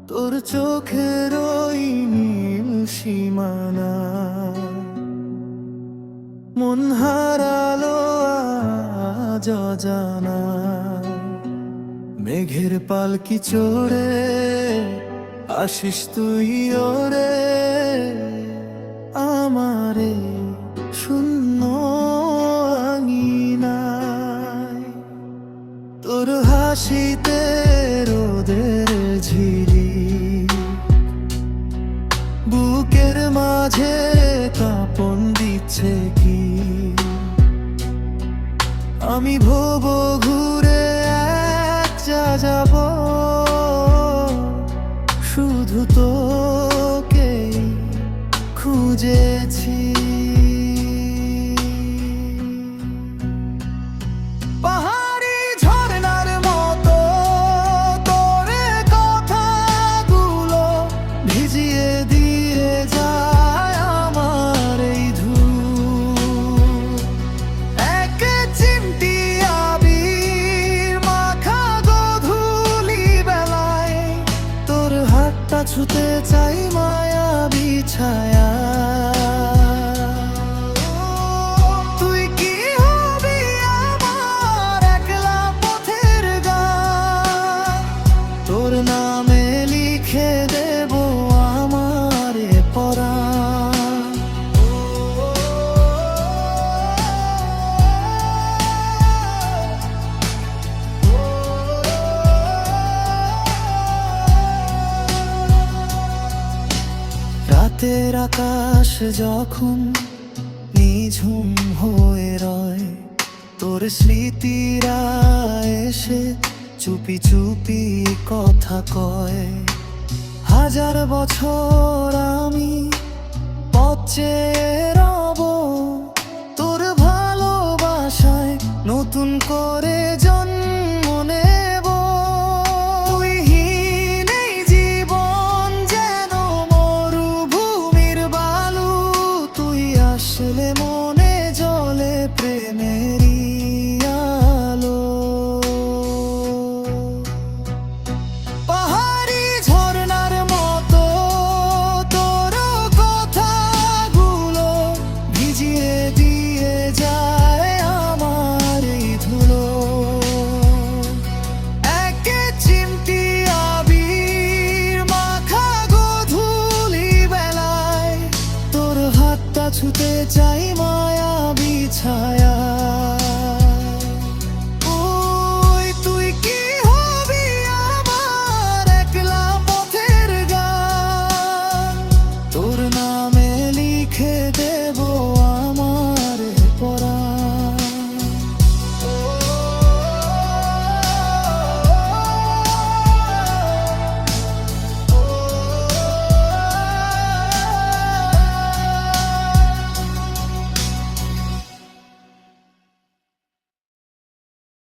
তোর চোখের ওই নীল সীমানা মন হারালো আজ অজানা। মেঘের পালকি চড়ে আসিস তুই ওরে আমারে শূন্য আঙিনায়। তোর হাসিতে রোদের ঝিরি বুকের মাঝে কাঁপন দিচ্ছে কি। আমি ভব ঘুরে এক যাব শুধু তোকে খুঁজেছি। পাহাড়ি ঝরনার মতো তোর কথাগুলো ভিজিয়ে দিয়ে যায় আমার এই ধূপ। এক চিমটি আবির মাখা গোধূলি বেলায় তোর হাতটা ছুতে চাই মায়াবী ছায়া। তুই কি হবি আমার একলা পথের গান, তোর নামে লিখে দেব আমারে পরাণ। রাতের আকাশ যখন নিঝুম হয়ে রয় তোর স্মৃতিরা এসে চুপি চুপি কথা কয়। হাজার বছর আমি পথ চেয়ে রব তোর ভালোবাসায় নতুন করে জন্ম নেব। তুইহীন এই জীবন যেন মরুভূমির বালু, তুই আসলে মনে জ্বলে প্রেমেরই আলো। পাহাড়ি ঝরনার মতো তোর কথাগুলো ভিজিয়ে দিয়ে যায় আমার এই ধুলো। এক চিমটি আবির মাখা গোধূলি বেলায় তোর হাতটা ছুতে চাই মায়াবী ছায়া।